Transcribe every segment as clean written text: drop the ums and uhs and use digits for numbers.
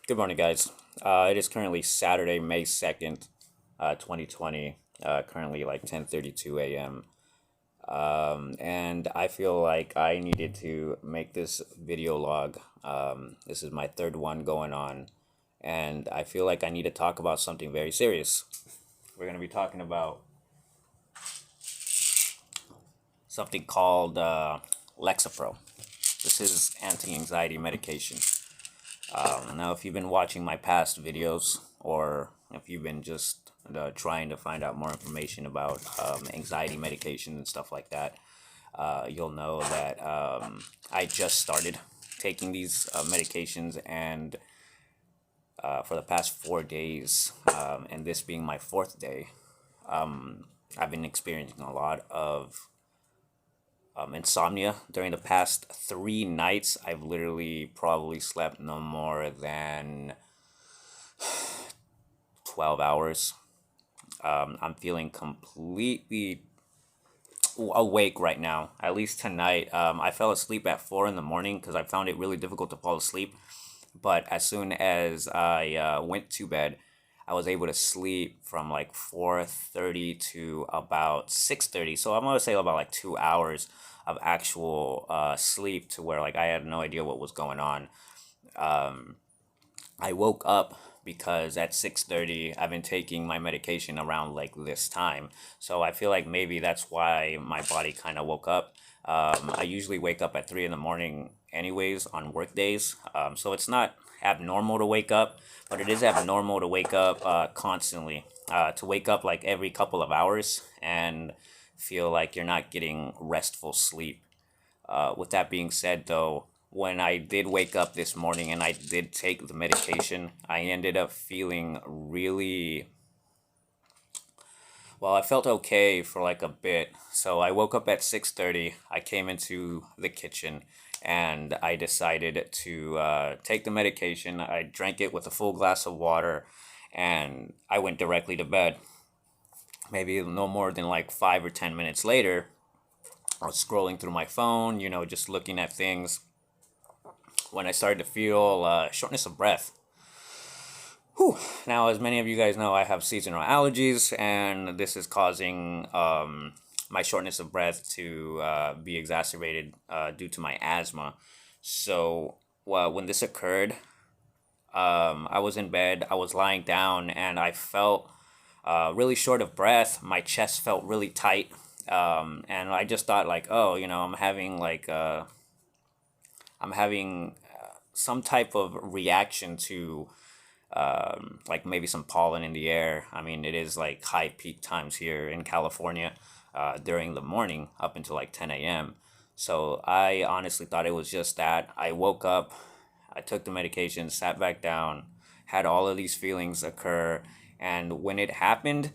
Good morning, guys. It is currently Saturday, May 2nd, 2020, currently like 10:32 a.m. And I feel like I needed to make this video log. This is my third one going on, and I feel like I need to talk about something very serious. We're going to be talking about something called Lexapro. This is anti-anxiety medication. Now, if you've been watching my past videos, or if you've been just trying to find out more information about anxiety medication and stuff like that, you'll know that I just started taking these medications, and for the past 4 days, and this being my fourth day, I've been experiencing a lot of insomnia. During the past 3 nights, I've literally probably slept no more than 12 hours. I'm feeling completely awake right now. At least tonight, I fell asleep at 4 in the morning because I found it really difficult to fall asleep. But as soon as I went to bed, I was able to sleep from like 4:30 to about 6:30. So I'm gonna say about like 2 hours of actual sleep, to where like I had no idea what was going on. I woke up because at 6:30 I've been taking my medication around like this time. So I feel like maybe that's why my body kind of woke up. I usually wake up at 3 in the morning anyways on work days. So it's not abnormal to wake up, but it is abnormal to wake up constantly. To wake up like every couple of hours and feel like you're not getting restful sleep. With that being said, though, when I did wake up this morning and I did take the medication, I ended up feeling really well. I felt okay for like a bit. So I woke up at 6:30. I came into the kitchen and I decided to take the medication. I drank it with a full glass of water and I went directly to bed. Maybe no more than like 5 or 10 minutes later, I was scrolling through my phone, just looking at things, when I started to feel shortness of breath. Whew. Now, as many of you guys know, I have seasonal allergies, and this is causing my shortness of breath to be exacerbated due to my asthma. So, well, when this occurred, I was in bed, I was lying down, and I felt really short of breath. My chest felt really tight. And I just thought like, oh, I'm having some type of reaction to like maybe some pollen in the air. I mean, it is like high peak times here in California during the morning up until like 10 a.m. So I honestly thought it was just that. I woke up, I took the medication, sat back down, had all of these feelings occur. And when it happened,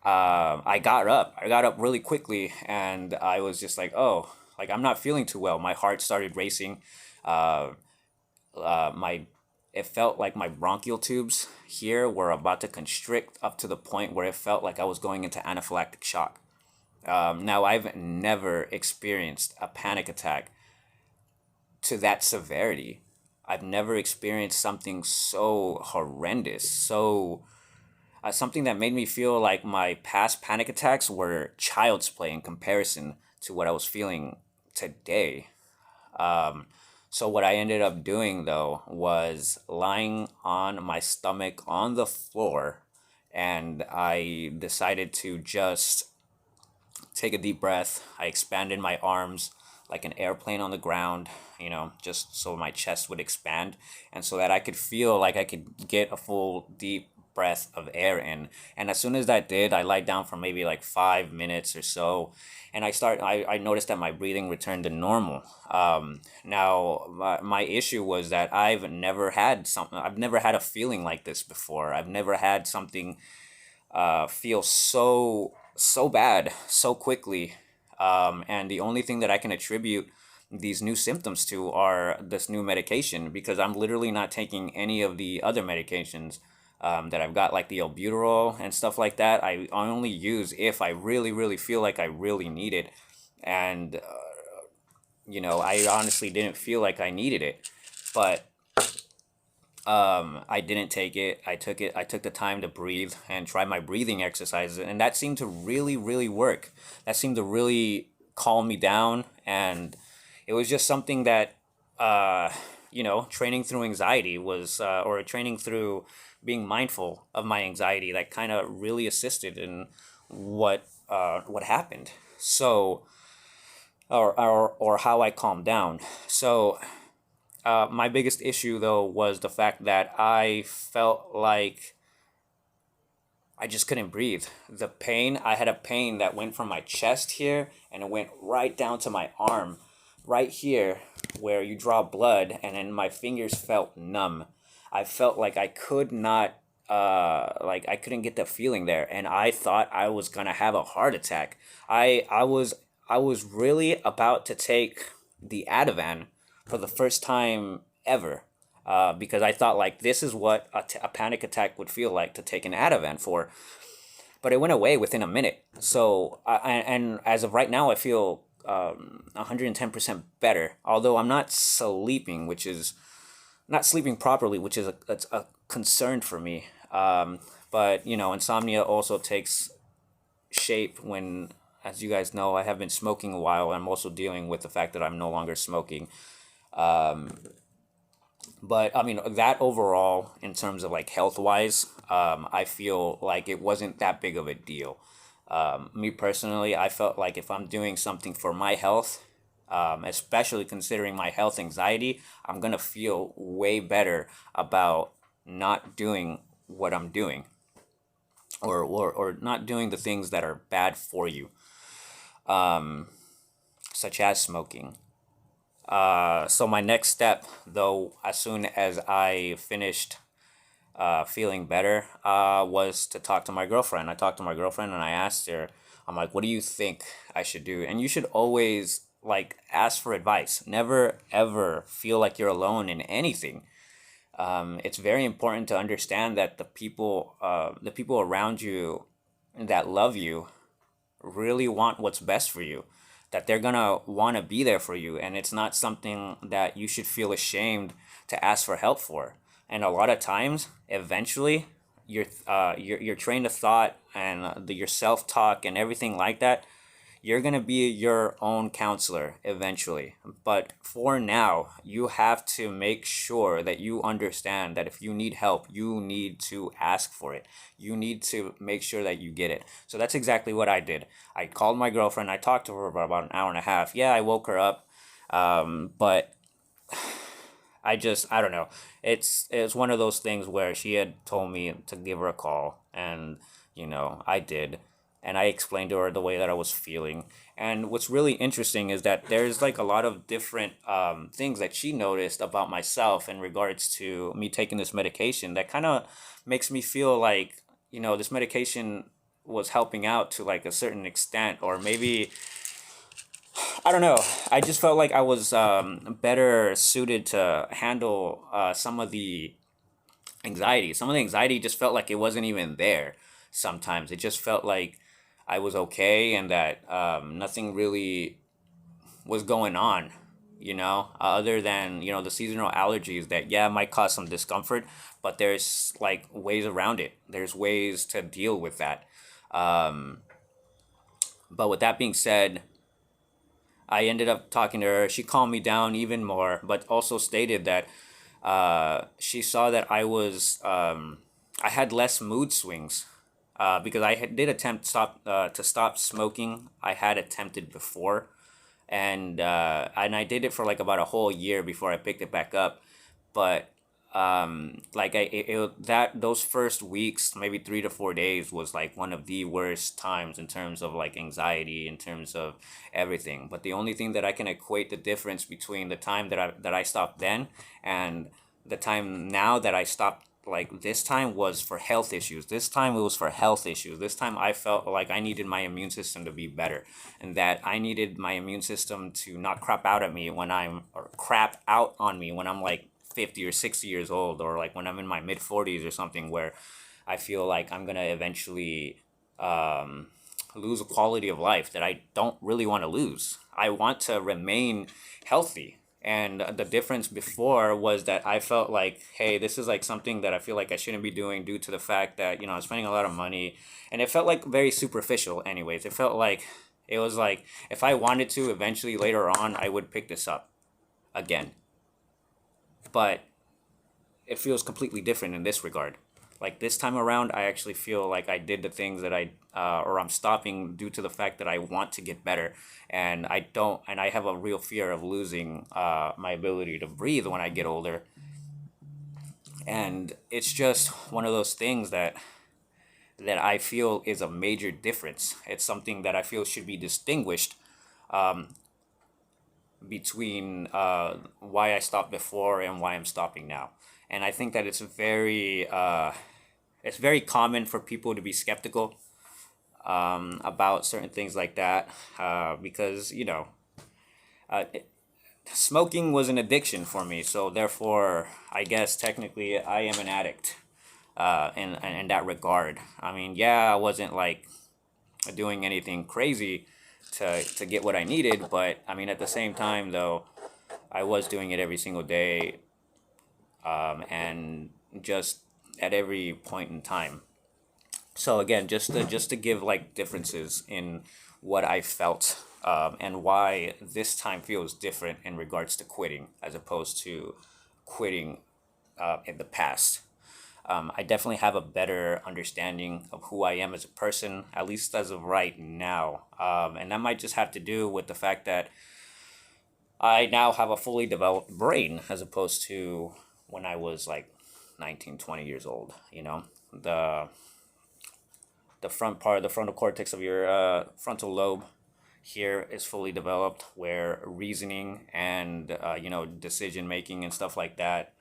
I got up. I got up really quickly, and I was just like, oh, like I'm not feeling too well. My heart started racing. Uh, my It felt like my bronchial tubes here were about to constrict up to the point where it felt like I was going into anaphylactic shock. Now, I've never experienced a panic attack to that severity. I've never experienced something so horrendous, something that made me feel like my past panic attacks were child's play in comparison to what I was feeling today. So what I ended up doing, though, was lying on my stomach on the floor, and I decided to just take a deep breath. I expanded my arms like an airplane on the ground, just so my chest would expand and so that I could feel like I could get a full deep breath of air in. And as soon as that did, I lied down for maybe like 5 minutes or so, and I noticed that my breathing returned to normal. Now my issue was that I've never had a feeling like this before. I've never had something feel so bad so quickly. And the only thing that I can attribute these new symptoms to are this new medication, because I'm literally not taking any of the other medications that I've got, like the albuterol and stuff like that. I only use if I really, really feel like I really need it. And, I honestly didn't feel like I needed it. But I didn't take it. I took the time to breathe and try my breathing exercises, and that seemed to really, really work. That seemed to really calm me down, and it was just something that, uh, training through anxiety was, or training through being mindful of my anxiety, that kind of really assisted in what happened. So, or how I calmed down. So my biggest issue though was the fact that I felt like I just couldn't breathe. The pain, I had a pain that went from my chest here and it went right down to my arm, right here where you draw blood, and then my fingers felt numb. I felt like I could not, like I couldn't get the feeling there, and I thought I was gonna have a heart attack. I was really about to take the Ativan for the first time ever, because I thought like this is what a panic attack would feel like to take an Ativan for, but it went away within a minute. So and as of right now, I feel 110% better. Although I'm not sleeping, which is not sleeping properly, which is a concern for me. But insomnia also takes shape when, as you guys know, I have been smoking a while. I'm also dealing with the fact that I'm no longer smoking. But I mean, that overall, in terms of like health wise, I feel like it wasn't that big of a deal. Me personally, I felt like if I'm doing something for my health, especially considering my health anxiety, I'm gonna feel way better about not doing what I'm doing, or not doing the things that are bad for you, such as smoking. So my next step, though, as soon as I finished feeling better, was to talk to my girlfriend. I talked to my girlfriend and I asked her, I'm like, what do you think I should do? And you should always like ask for advice. Never ever feel like you're alone in anything. It's very important to understand that the people around you that love you really want what's best for you, that they're gonna want to be there for you, and it's not something that you should feel ashamed to ask for help for. And a lot of times, eventually, your train of thought and your self talk and everything like that, you're going to be your own counselor eventually. But for now, you have to make sure that you understand that if you need help, you need to ask for it. You need to make sure that you get it. So that's exactly what I did. I called my girlfriend. I talked to her for about an hour and a half. Yeah, I woke her up. But I don't know. It's one of those things where she had told me to give her a call, and I did, and I explained to her the way that I was feeling. And what's really interesting is that there's like a lot of different things that she noticed about myself in regards to me taking this medication that kind of makes me feel like this medication was helping out to like a certain extent, or maybe I don't know. I just felt like I was better suited to handle some of the anxiety. Some of the anxiety just felt like it wasn't even there. Sometimes it just felt like I was okay, and that nothing really was going on, other than, the seasonal allergies that, yeah, might cause some discomfort, but there's like ways around it. There's ways to deal with that. But with that being said, I ended up talking to her. She calmed me down even more, but also stated that she saw that I had less mood swings, because did attempt to stop smoking. I had attempted before, and I did it for like about a whole year before I picked it back up. But like that those first weeks, maybe 3 to 4 days, was like one of the worst times in terms of like anxiety, in terms of everything. But the only thing that I can equate the difference between the time that I stopped then and the time now that I stopped, like this time, was for health issues. This time it was for health issues. This time I felt like I needed my immune system to be better, and that I needed my immune system to not crap out at me or crap out on me when I'm like 50 or 60 years old, or like when I'm in my mid 40s or something, where I feel like I'm going to eventually lose a quality of life that I don't really want to lose. I want to remain healthy. And the difference before was that I felt like, hey, this is like something that I feel like I shouldn't be doing due to the fact that, I'm spending a lot of money. And it felt like very superficial, anyways. It felt like, it was like, if I wanted to, eventually later on, I would pick this up again. But it feels completely different in this regard. Like this time around, I actually feel like I did the things that or I'm stopping due to the fact that I want to get better, and I don't, and I have a real fear of losing my ability to breathe when I get older, and it's just one of those things that I feel is a major difference. It's something that I feel should be distinguished between why I stopped before and why I'm stopping now. And I think that it's very common for people to be skeptical about certain things like that because smoking was an addiction for me. So therefore, I guess technically I am an addict in that regard. I mean, yeah, I wasn't like doing anything crazy to get what I needed, but I mean, at the same time, though, I was doing it every single day and just at every point in time. So again, just to give like differences in what I felt and why this time feels different in regards to quitting as opposed to quitting in the past. I definitely have a better understanding of who I am as a person, at least as of right now. And that might just have to do with the fact that I now have a fully developed brain as opposed to when I was like 19, 20 years old. The front part, the frontal cortex of your frontal lobe here is fully developed, where reasoning and decision making and stuff like that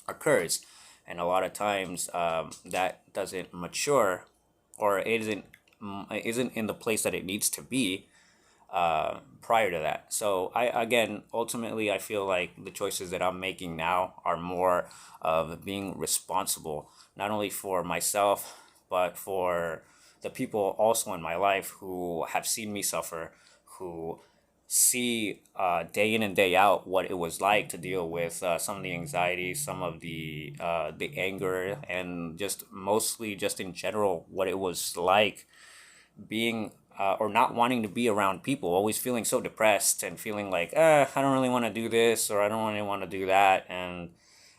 occurs, and a lot of times that doesn't mature or it isn't in the place that it needs to be prior to that. So ultimately I feel like the choices that I'm making now are more of being responsible, not only for myself, but for the people also in my life who have seen me suffer, who see day in and day out what it was like to deal with some of the anxiety, some of the anger, and just mostly just in general what it was like being or not wanting to be around people, always feeling so depressed and feeling like, I don't really want to do this or I don't really want to do that. And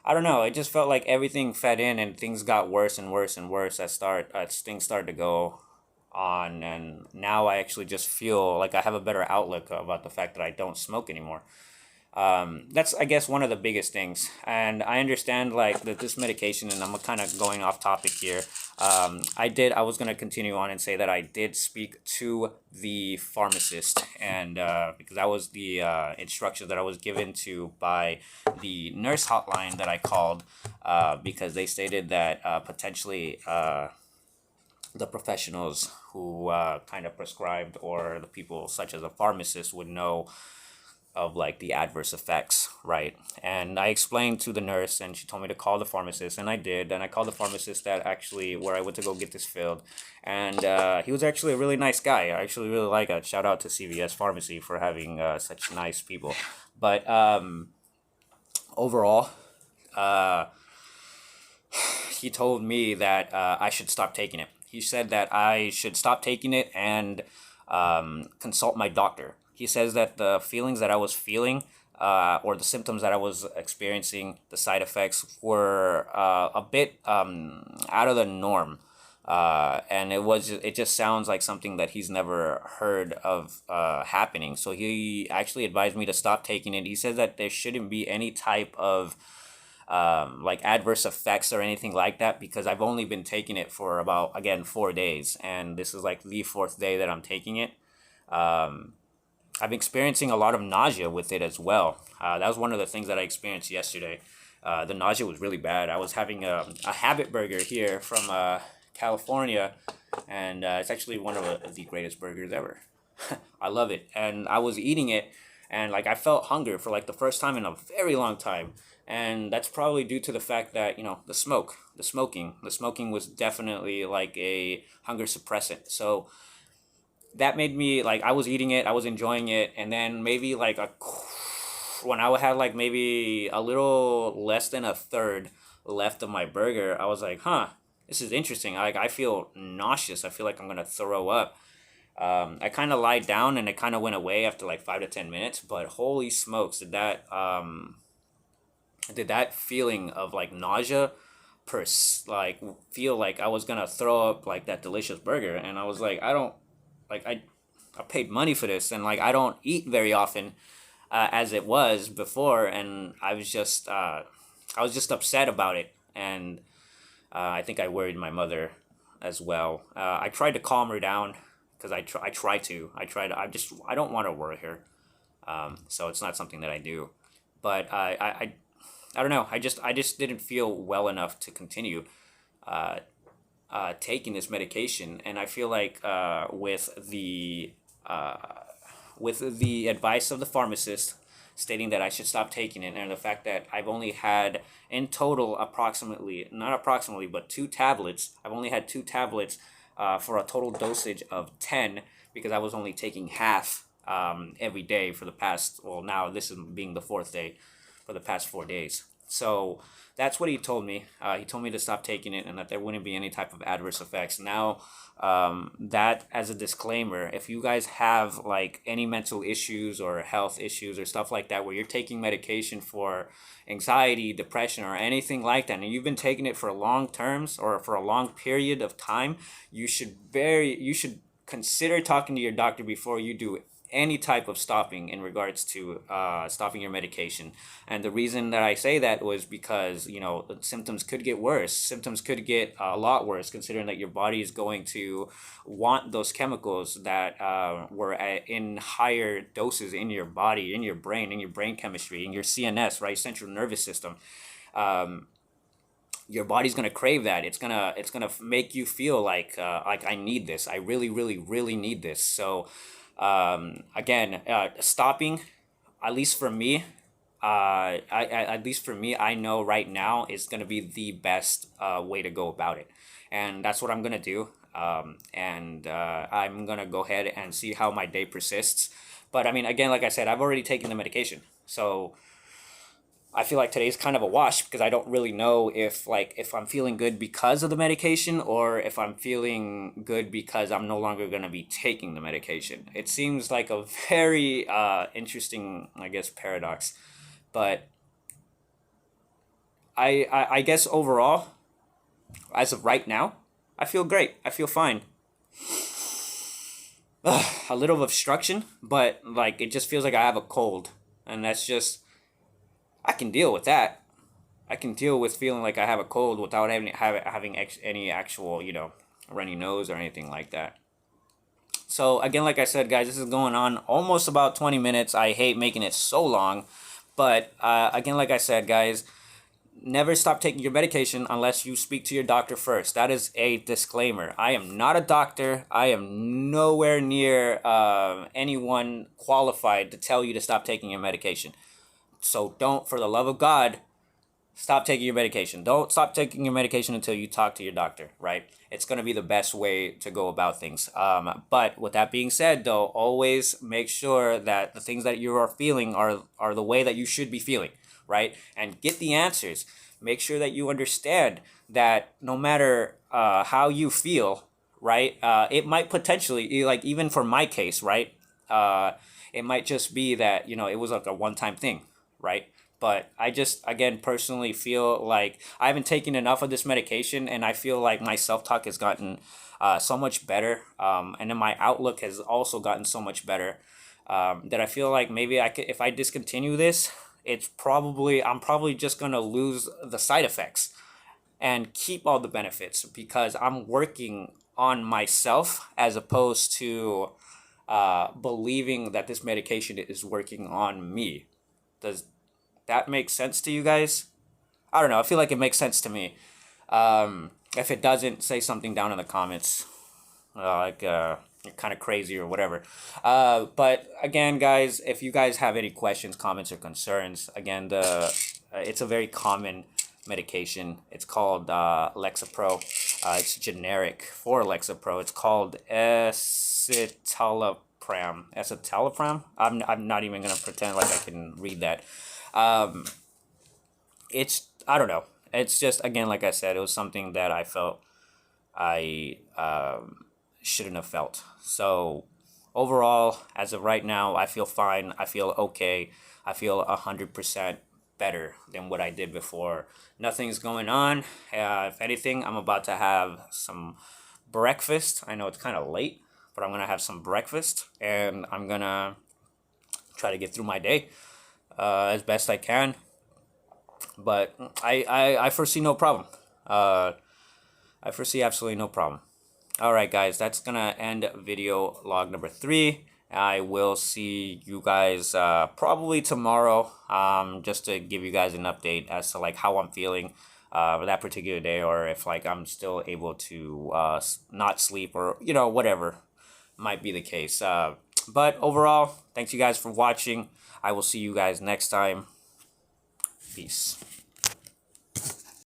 I don't know, it just felt like everything fed in and things got worse and worse and worse as things started to go on. And now I actually just feel like I have a better outlook about the fact that I don't smoke anymore. That's, I guess, one of the biggest things. And I understand like that this medication, and I'm kind of going off topic here. I was going to continue on and say that I did speak to the pharmacist, and because that was the instructions that I was given to by the nurse hotline that I called, because they stated that potentially the professionals who kind of prescribed, or the people such as a pharmacist, would know of like the adverse effects, right? And I explained to the nurse, and she told me to call the pharmacist, and I did. And I called the pharmacist that actually where I went to go get this filled, and he was actually a really nice guy. I actually really like it. Shout out to CVS Pharmacy for having such nice people. But overall, he told me that I should stop taking it. He said that I should stop taking it and consult my doctor. He says that the feelings that I was feeling, or the symptoms that I was experiencing, the side effects were a bit out of the norm, and it just sounds like something that he's never heard of happening. So he actually advised me to stop taking it. He says that there shouldn't be any type of like adverse effects or anything like that, because I've only been taking it for about, again, 4 days, and this is like the fourth day that I'm taking it. I'm experiencing a lot of nausea with it as well. That was one of the things that I experienced yesterday. The nausea was really bad. I was having a habit burger here from California, and it's actually one of the greatest burgers ever. I love it. And I was eating it, and like I felt hunger for like the first time in a very long time. And that's probably due to the fact that, the smoking was definitely like a hunger suppressant. So that made me like, I was eating it, I was enjoying it, and then maybe like when I had like maybe a little less than a third left of my burger, I was like, huh, this is interesting. Like I feel nauseous. I feel like I'm gonna throw up. I kind of lied down and it kind of went away after like 5 to 10 minutes. But holy smokes, did that feeling of like nausea like feel like I was gonna throw up like that delicious burger. And I was like, I don't like I paid money for this, and like I don't eat very often as it was before, and I was just upset about it. And I think I worried my mother as well. I tried to calm her down because I don't want to worry her. So it's not something that I do. But I don't know. I just didn't feel well enough to continue taking this medication, and I feel like with the advice of the pharmacist stating that I should stop taking it, and the fact that I've only had in total not approximately, but 2 tablets. I've only had 2 tablets for a total dosage of 10 because I was only taking half every day for the past, well, now this is being the 4th day for the past 4 days. So that's what he told me. He told me to stop taking it and that there wouldn't be any type of adverse effects. Now, that as a disclaimer, if you guys have like any mental issues or health issues or stuff like that, where you're taking medication for anxiety, depression, or anything like that, and you've been taking it for long terms or for a long period of time, you should consider talking to your doctor before you do any type of stopping in regards to stopping your medication. And the reason that I say that was because, the symptoms could get worse. Symptoms could get a lot worse, considering that your body is going to want those chemicals that were in higher doses in your body, in your brain chemistry, in your CNS, right, central nervous system. Your body's gonna crave that. It's gonna make you feel like I need this. I really, really, really need this. So again, stopping, at least for me, I know right now is gonna be the best way to go about it, and that's what I'm gonna do. And I'm gonna go ahead and see how my day persists. But I mean, again, like I said, I've already taken the medication, so I feel like today's kind of a wash because I don't really know if I'm feeling good because of the medication or if I'm feeling good because I'm no longer going to be taking the medication. It seems like a very interesting, I guess, paradox. But I guess overall, as of right now, I feel great. I feel fine. A little obstruction, but like it just feels like I have a cold, and that's just, I can deal with that. I can deal with feeling like I have a cold without having any actual, runny nose or anything like that. So again, like I said, guys, this is going on almost about 20 minutes. I hate making it so long. But again, like I said, guys, never stop taking your medication unless you speak to your doctor first. That is a disclaimer. I am not a doctor. I am nowhere near anyone qualified to tell you to stop taking your medication. So don't, for the love of God, stop taking your medication. Don't stop taking your medication until you talk to your doctor, right? It's going to be the best way to go about things. But with that being said, though, always make sure that the things that you are feeling are the way that you should be feeling, right? And get the answers. Make sure that you understand that no matter how you feel, right, it might potentially, like even for my case, right, it might just be that, it was like a one-time thing, right? But I just, again, personally feel like I haven't taken enough of this medication, and I feel like my self-talk has gotten so much better, and then my outlook has also gotten so much better, that I feel like maybe I could, if I discontinue this, I'm probably just gonna lose the side effects and keep all the benefits because I'm working on myself as opposed to believing that this medication is working on me. Does that make sense to you guys? I don't know. I feel like it makes sense to me. If it doesn't, say something down in the comments. You're kind of crazy or whatever. But again, guys, if you guys have any questions, comments, or concerns, again, it's a very common medication. It's called Lexapro. It's generic for Lexapro. It's called escitalopram. Escitalopram. I'm not even gonna pretend like I can read that. Um, it's, I don't know. It's just, again, like I said, it was something that I felt I shouldn't have felt. So overall, as of right now, I feel fine. I feel okay. I feel 100% better than what I did before. Nothing's going on. If anything, I'm about to have some breakfast. I know it's kind of late, but I'm gonna have some breakfast, and I'm gonna try to get through my day as best I can. But I foresee no problem. Uh, I foresee absolutely no problem. All right, guys, that's gonna end video log number 3. I will see you guys probably tomorrow, just to give you guys an update as to like how I'm feeling that particular day, or if like I'm still able to not sleep, or whatever might be the case. But overall, thanks you guys for watching. I will see you guys next time. Peace.